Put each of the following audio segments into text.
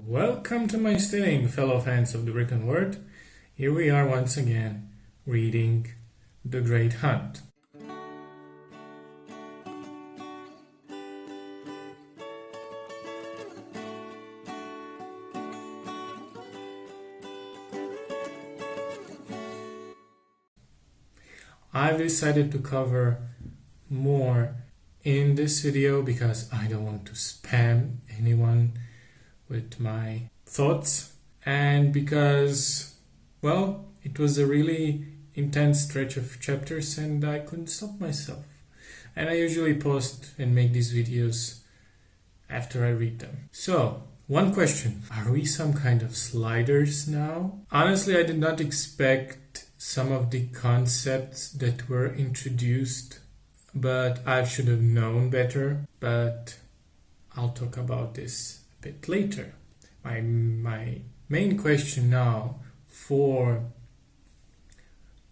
Welcome to my sitting, fellow fans of the written word. Here we are once again, reading The Great Hunt. I've decided to cover more in this video because I don't want to spam anyone with my thoughts, and because, well, it was a really intense stretch of chapters and I couldn't stop myself. And I usually post and make these videos after I read them. So, one question: are we some kind of sliders now? Honestly, I did not expect some of the concepts that were introduced, but I should have known better. But I'll talk about this a bit later. My main question now for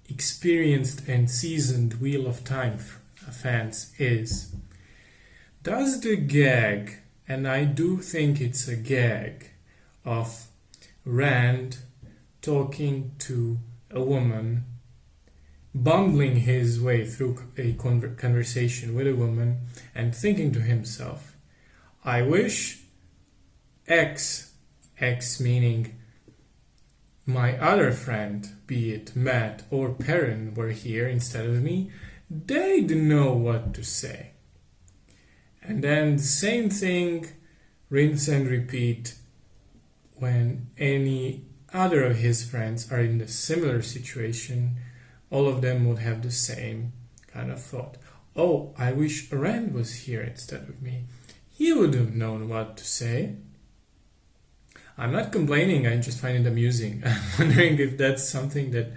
experienced and seasoned Wheel of Time fans is: does the gag, and I do think it's a gag, of Rand talking to a woman, bumbling his way through a conversation with a woman and thinking to himself, I wish X meaning my other friend, be it Matt or Perrin, were here instead of me, they'd know what to say. And then the same thing, rinse and repeat, when any other of his friends are in a similar situation, all of them would have the same kind of thought. Oh, I wish Rand was here instead of me. He would have known what to say. I'm not complaining, I just find it amusing. I'm wondering if that's something that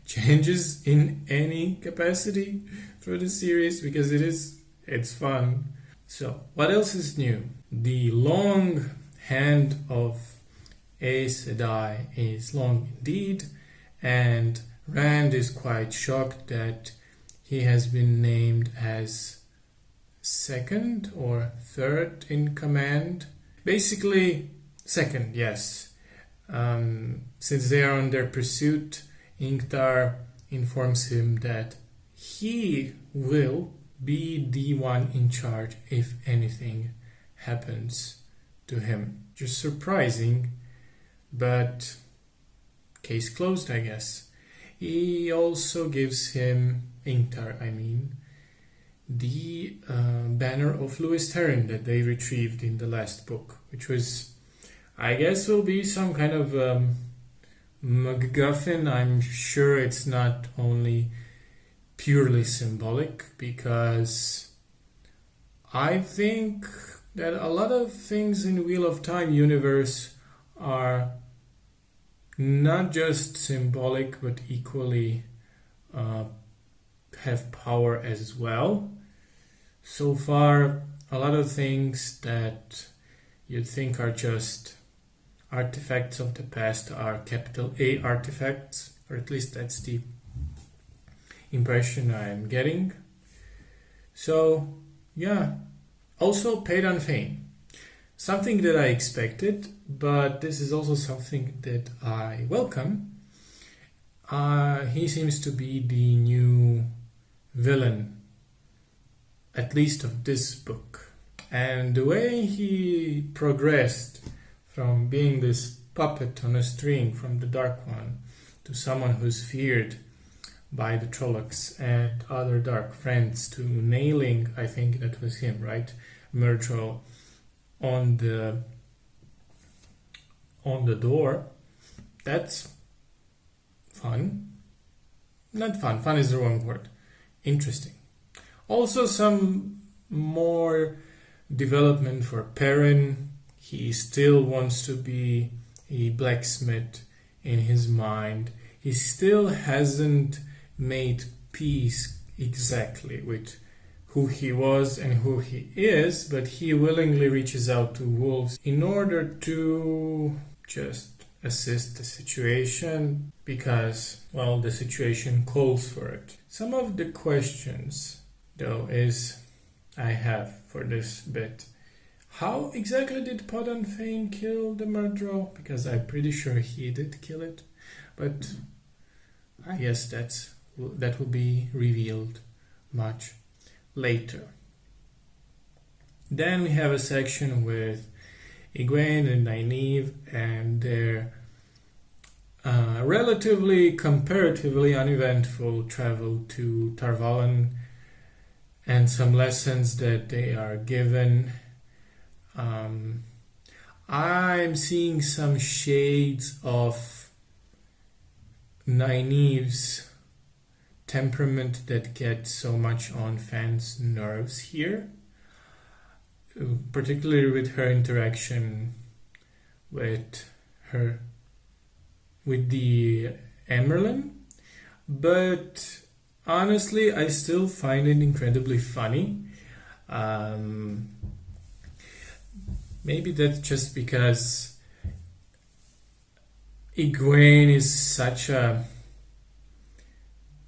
changes in any capacity through the series, because it's fun. So, what else is new? The long hand of Aes Sedai is long indeed, and Rand is quite shocked that he has been named as second or third in command. Basically, second, yes. Since they are on their pursuit, Ingtar informs him that he will be the one in charge if anything happens to him. Just surprising, but case closed, I guess. He also gives him, Ingtar, the banner of Lewis Terran that they retrieved in the last book, which was, I guess, will be some kind of MacGuffin. I'm sure it's not only purely symbolic, because I think that a lot of things in Wheel of Time universe are not just symbolic but equally have power as well. So far, a lot of things that you'd think are just artifacts of the past are capital A artifacts, or at least that's the impression I'm getting. So, yeah. Also, Paid Fane. Something that I expected, but this is also something that I welcome. He seems to be the new villain, at least of this book. And the way he progressed from being this puppet on a string from the Dark One to someone who's feared by the Trollocs and other dark friends, to nailing, I think that was him, right? Myrtle on the door. That's fun. Not fun. Fun is the wrong word. Interesting. Also, some more development for Perrin. He still wants to be a blacksmith in his mind. He still hasn't made peace exactly with who he was and who he is, but he willingly reaches out to wolves in order to just assist the situation, because, well, the situation calls for it. Some of the questions, though, I have for this bit: How exactly did Podon Fane kill the murderer? Because I'm pretty sure he did kill it, but I guess that will be revealed much later. Then we have a section with Egwene and Nynaeve and their relatively, comparatively uneventful travel to Tar Valon and some lessons that they are given. I'm seeing some shades of Nynaeve's temperament that gets so much on fans' nerves here, particularly with her interaction with the Emerlin. But honestly, I still find it incredibly funny. Maybe that's just because Egwene is such a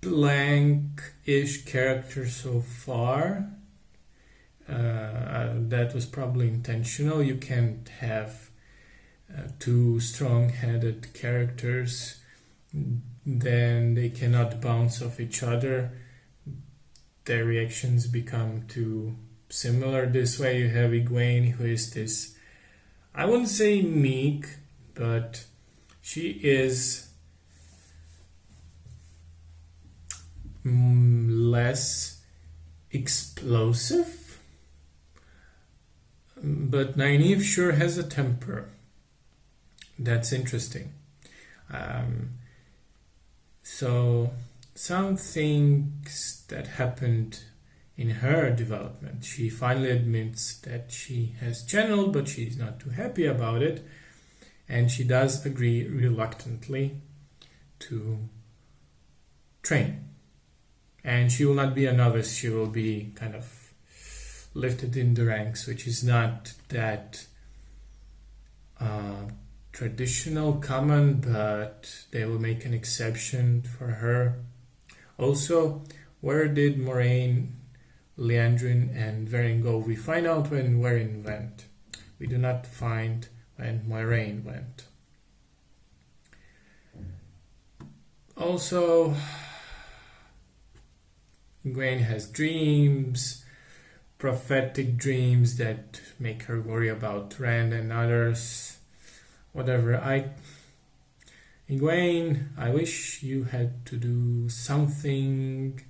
blank-ish character so far. That was probably intentional. You can't have two strong-headed characters, then they cannot bounce off each other. Their reactions become too similar. This way you have Egwene, who is this, I wouldn't say meek, but she is less explosive. But Nynaeve sure has a temper. That's interesting. So some things that happened in her development. She finally admits that she has channeled, but she's not too happy about it. And she does agree reluctantly to train. And she will not be a novice, she will be kind of lifted in the ranks, which is not that traditional, common, but they will make an exception for her. Also, where did Moraine, Liandrin, and Verin go? We find out when Verin went. We do not find when Moraine went. Also, Egwene has dreams, prophetic dreams that make her worry about Rand and others. Whatever. Egwene, I wish you had to do something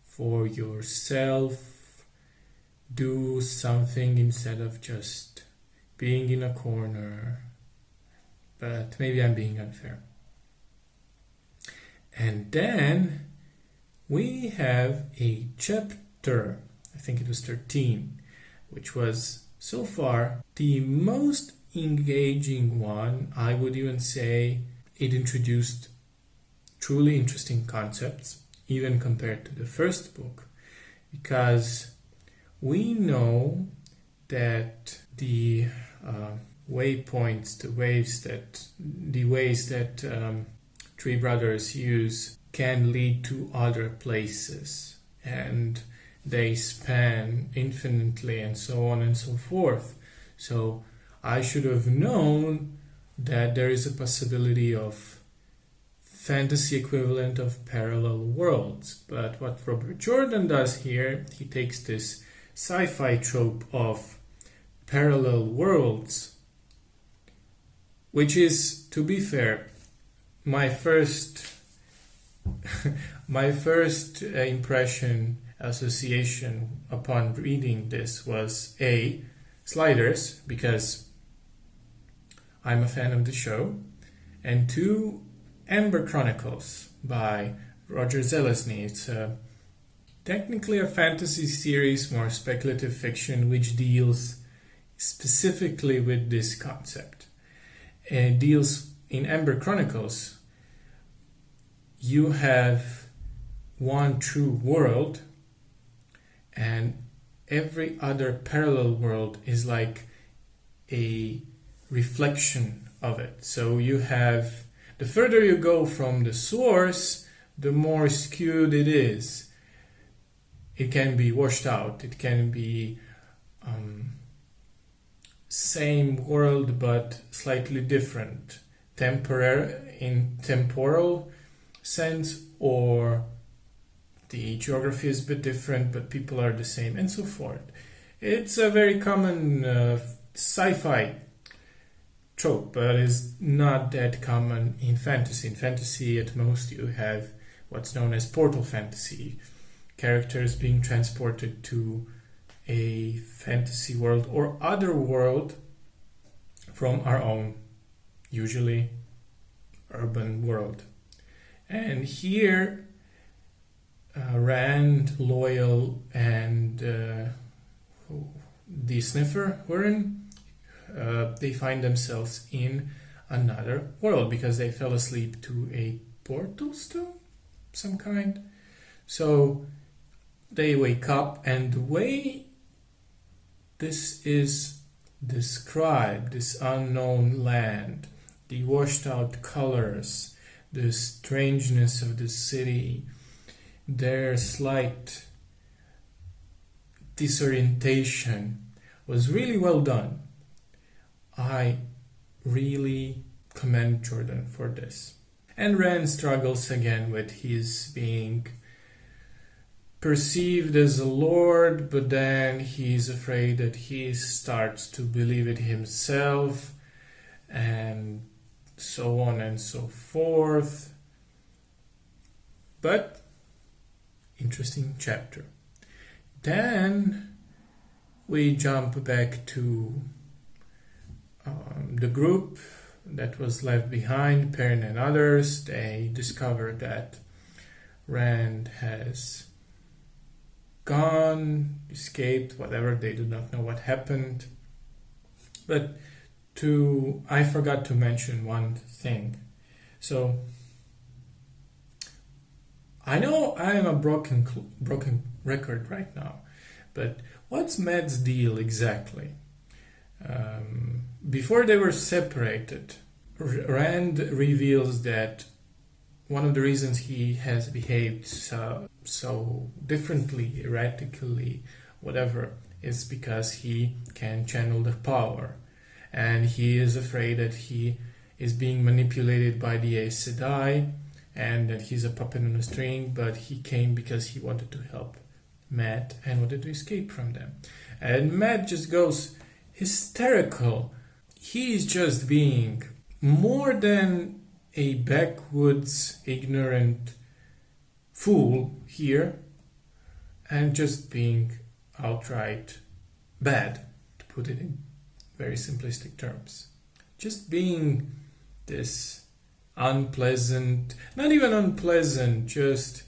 for yourself. Do something instead of just being in a corner. But maybe I'm being unfair. And then we have a chapter, I think it was 13, which was so far the most engaging one. I would even say it introduced truly interesting concepts, even compared to the first book, because we know that the waypoints, the ways that Three Brothers use can lead to other places, and they span infinitely and so on and so forth. So I should have known that there is a possibility of fantasy equivalent of parallel worlds. But what Robert Jordan does here, he takes this sci-fi trope of parallel worlds, which is, to be fair, my first association upon reading this was A, Sliders, because I'm a fan of the show, and 2, Amber Chronicles by Roger Zelazny. It's technically a fantasy series, more speculative fiction, which deals specifically with this concept. It deals in Amber Chronicles. You have one true world, and every other parallel world is like a reflection of it. So you have, the further you go from the source, the more skewed it is. It can be washed out, it can be same world but slightly different, in temporal sense, or the geography is a bit different but people are the same, and so forth. It's a very common sci-fi trope, but is not that common in fantasy. In fantasy, at most, you have what's known as portal fantasy, characters being transported to a fantasy world or other world from our own, usually urban world. And here, Rand, Loyal, and the Sniffer they find themselves in another world because they fell asleep to a portal stone, some kind. So they wake up, and the way this is described, this unknown land, the washed out colors, the strangeness of the city, their slight disorientation was really well done. I really commend Jordan for this. And Rand struggles again with his being perceived as a lord, but then he's afraid that he starts to believe it himself, and so on and so forth. But interesting chapter. Then we jump back to the group that was left behind, Perrin and others. They discover that Rand has gone, escaped, whatever. They do not know what happened. But I forgot to mention one thing. So I know I am a broken record right now, but what's Matt's deal exactly? Before they were separated, Rand reveals that one of the reasons he has behaved so differently, erratically, whatever, is because he can channel the power. And he is afraid that he is being manipulated by the Aes Sedai and that he's a puppet on a string, but he came because he wanted to help Matt and wanted to escape from them. And Matt just goes hysterical. He is just being more than a backwoods, ignorant fool here, and just being outright bad, to put it in very simplistic terms. Just being this unpleasant, not even unpleasant, just,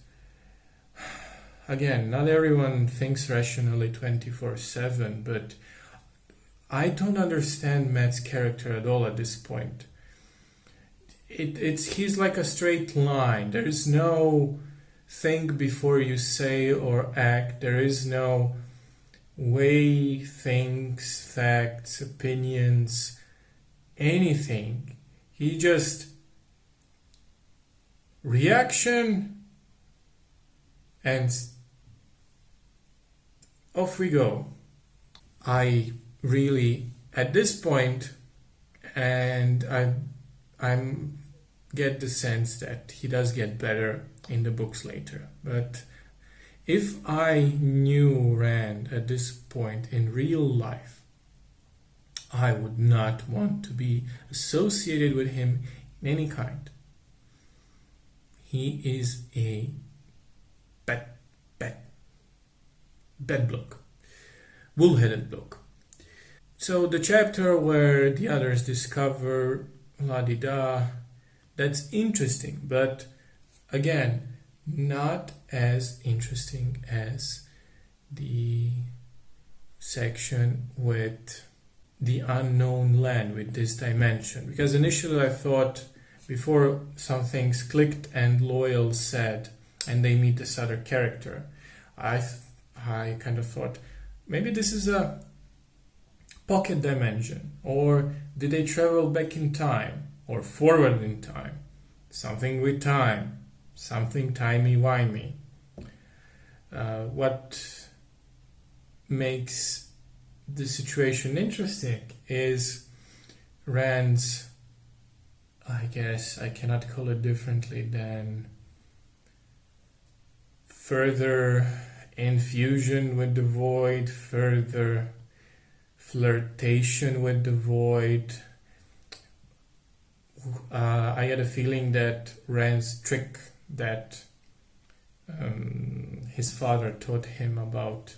again, not everyone thinks rationally 24/7, but I don't understand Matt's character at all at this point. He's like a straight line. There is no think before you say or act. There is no weigh things, facts, opinions, anything. He just reaction and off we go. I really, at this point, and I'm get the sense that he does get better in the books later. But if I knew Rand at this point in real life, I would not want to be associated with him in any kind. He is a bad bloke, bull-headed bloke. So the chapter where the others discover la-di-da, that's interesting, but again, not as interesting as the section with the unknown land, with this dimension. Because initially I thought, before some things clicked and Loyal said, and they meet this other character, I kind of thought, maybe this is a pocket dimension, or did they travel back in time or forward in time? Something with time, something timey-wimey. What makes the situation interesting is Rand's, I guess I cannot call it differently than further infusion with the void, further flirtation with the void. I had a feeling that Rand's trick that his father taught him about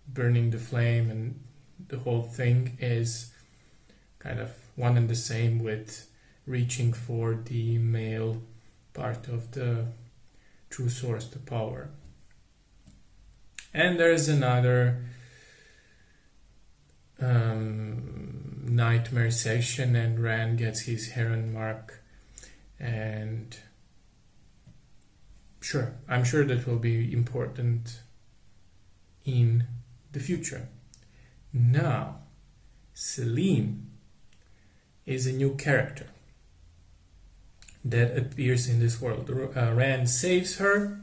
burning the flame and the whole thing is kind of one and the same with reaching for the male part of the true source, the power. And there's another nightmare session, and Rand gets his heron mark, and I'm sure that will be important in the future. Now, Celine is a new character that appears in this world. Rand saves her,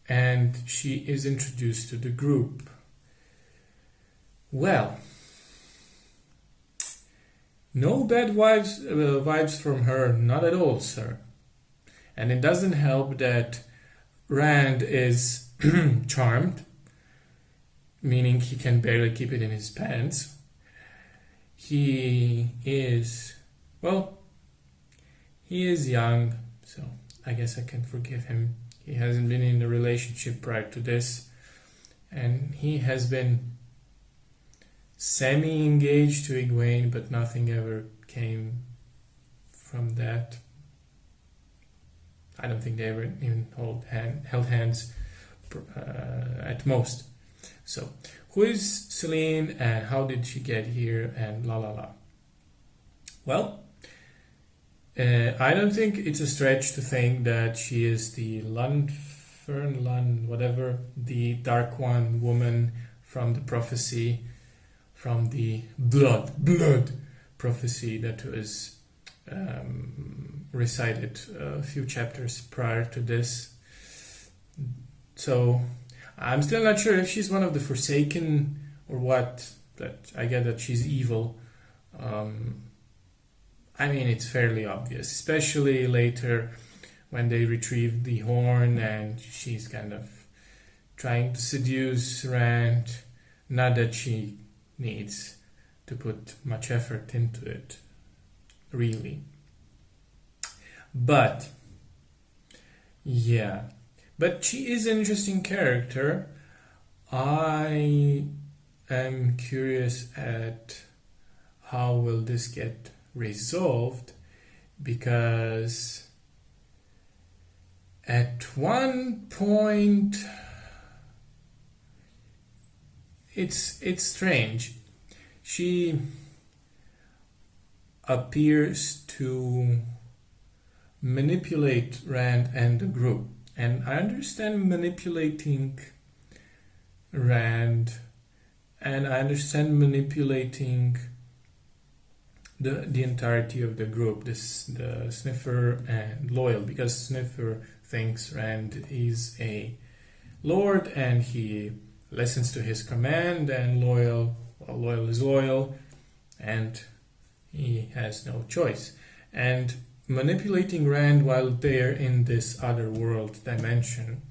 and she is introduced to the group. Well, no bad vibes from her, not at all, sir. And it doesn't help that Rand is charmed, meaning he can barely keep it in his pants. He is young, so I guess I can forgive him. He hasn't been in a relationship prior to this, and he has been semi-engaged to Egwene, but nothing ever came from that. I don't think they ever even held hands at most. So, who is Celine and how did she get here and la la la? Well, I don't think it's a stretch to think that she is the the Dark One woman from the prophecy, from the blood prophecy that was recited a few chapters prior to this. So I'm still not sure if she's one of the Forsaken or what, but I get that she's evil. I mean, it's fairly obvious, especially later when they retrieve the horn and she's kind of trying to seduce Rand. Not that she needs to put much effort into it, really. But yeah, but she is an interesting character. I am curious at how will this get resolved, because at one point it's strange. She appears to manipulate Rand and the group, and I understand manipulating Rand, and I understand manipulating the entirety of the group, the Sniffer and Loyal, because Sniffer thinks Rand is a lord and he listens to his command, and Loyal is loyal and he has no choice. And manipulating Rand while they're in this other world dimension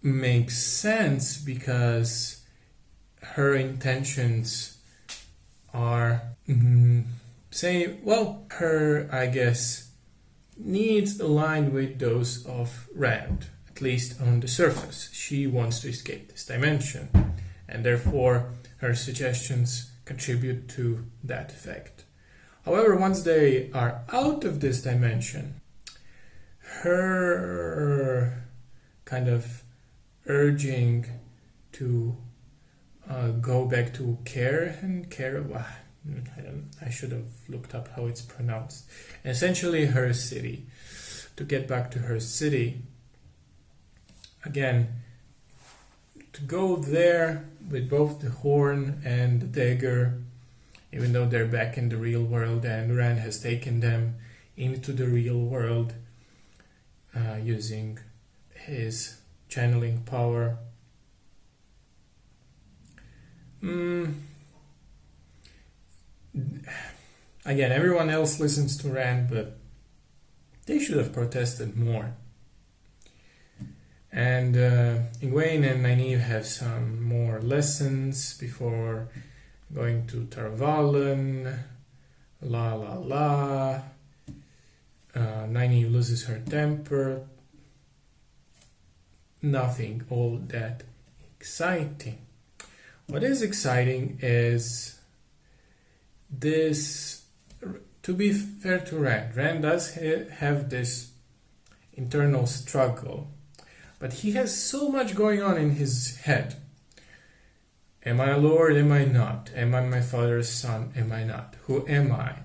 makes sense, because her intentions are her, I guess, needs align with those of Rand, at least on the surface. She wants to escape this dimension, and therefore her suggestions contribute to that effect. However, once they are out of this dimension, her kind of urging to go back to I should have looked up how it's pronounced. Essentially, her city. To get back to her city, again, to go there with both the horn and the dagger, even though they're back in the real world and Rand has taken them into the real world using his channeling power. mm, again, everyone else listens to Rand, but they should have protested more. And Egwene and Nynaeve have some more lessons before going to Tarvalon. La la la. Nynaeve loses her temper. Nothing all that exciting. What is exciting is this. To be fair to Rand does have this internal struggle, but he has so much going on in his head. Am I a lord? Am I not? Am I my father's son? Am I not? Who am I?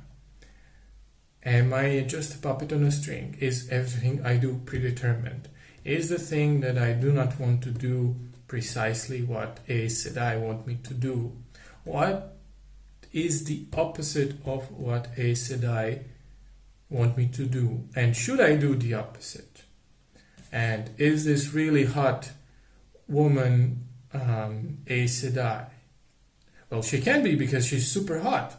Am I just a puppet on a string? Is everything I do predetermined? Is the thing that I do not want to do precisely what Aes Sedai want me to do? What is the opposite of what Aes Sedai want me to do? And should I do the opposite? And is this really hot woman Aes Sedai? Well, she can be because she's super hot.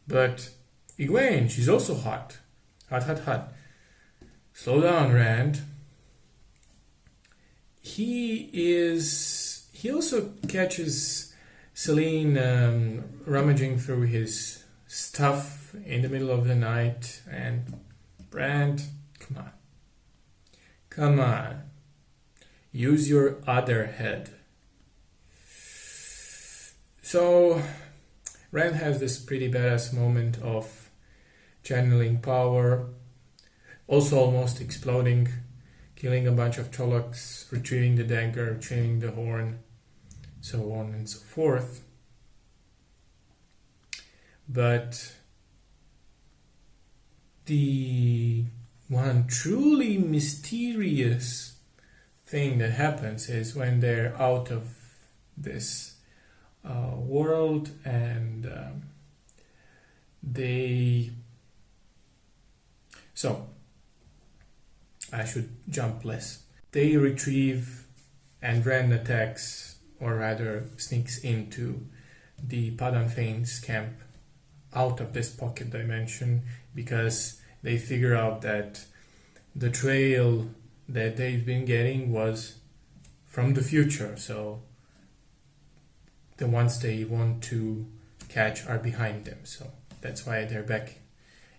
But Egwene, she's also hot. Hot, hot, hot. Slow down, Rand. He also catches Selene rummaging through his stuff in the middle of the night, and Rand, come on, use your other head. So Rand has this pretty badass moment of channeling power, also almost exploding, killing a bunch of Trollocs, retrieving the dagger, retrieving the horn, so on and so forth. But the one truly mysterious thing that happens is when they're out of this world and so I should jump less. They retrieve and Rand attacks, or rather sneaks into the Padan Fane's camp out of this pocket dimension, because they figure out that the trail that they've been getting was from the future, so the ones they want to catch are behind them. So that's why they're back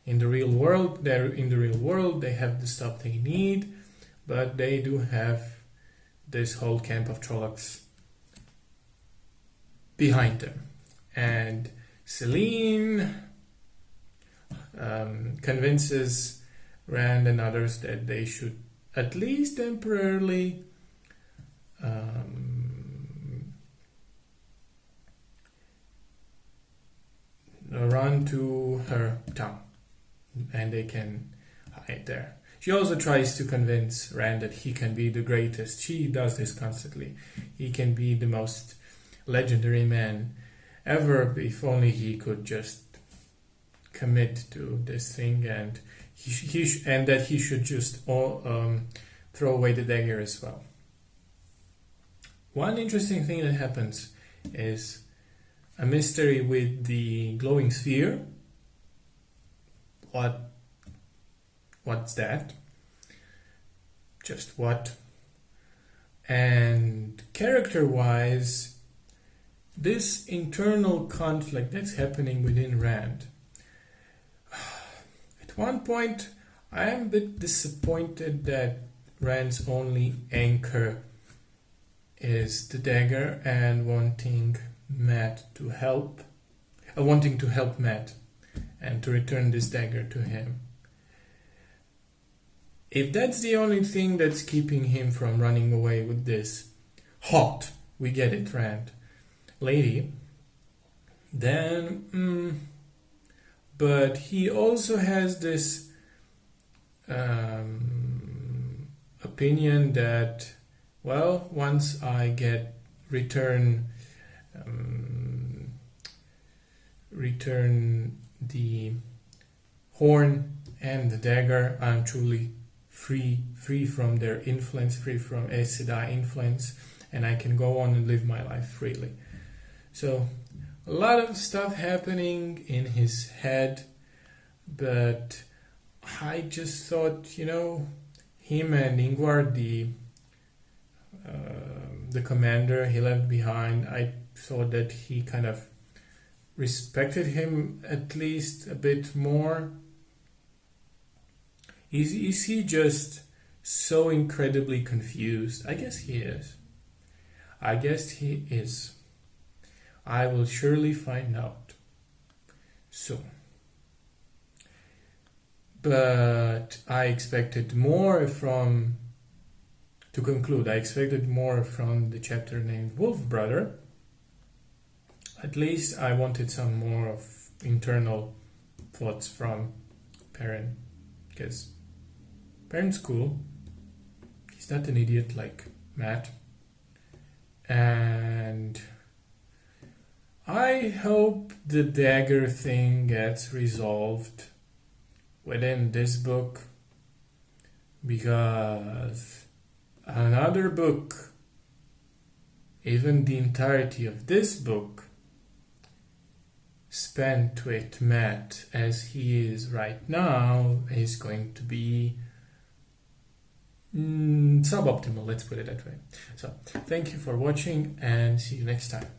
in the real world. They're in the real world, they have the stuff they need, but they do have this whole camp of Trollocs behind them. And Selene convinces Rand and others that they should at least temporarily run to her town, and they can hide there. She also tries to convince Rand that he can be the greatest. She does this constantly. He can be the most legendary man ever if only he could just commit to this thing, and and that he should just throw away the dagger as well. One interesting thing that happens is a mystery with the glowing sphere. What's that? Just what? And character-wise, this internal conflict that's happening within Rand. At one point, I am a bit disappointed that Rand's only anchor is the dagger and wanting to help Matt and to return this dagger to him. If that's the only thing that's keeping him from running away with this hot, we get it, Rand, lady, then but he also has this opinion that, well, once I get return the horn and the dagger, I'm truly free from their influence, free from Aes Sedai influence, and I can go on and live my life freely. So a lot of stuff happening in his head, but I just thought, him and Ingvar, the commander he left behind, I thought that he kind of respected him at least a bit more. Is he just so incredibly confused? I guess he is. I will surely find out soon. But I expected more to conclude, I expected more from the chapter named Wolf Brother. At least I wanted some more of internal thoughts from Perrin, because Perrin's cool. He's not an idiot like Matt. And I hope the dagger thing gets resolved within this book, because another book, even the entirety of this book, spent with Matt as he is right now, is going to be suboptimal, let's put it that way. So thank you for watching and see you next time.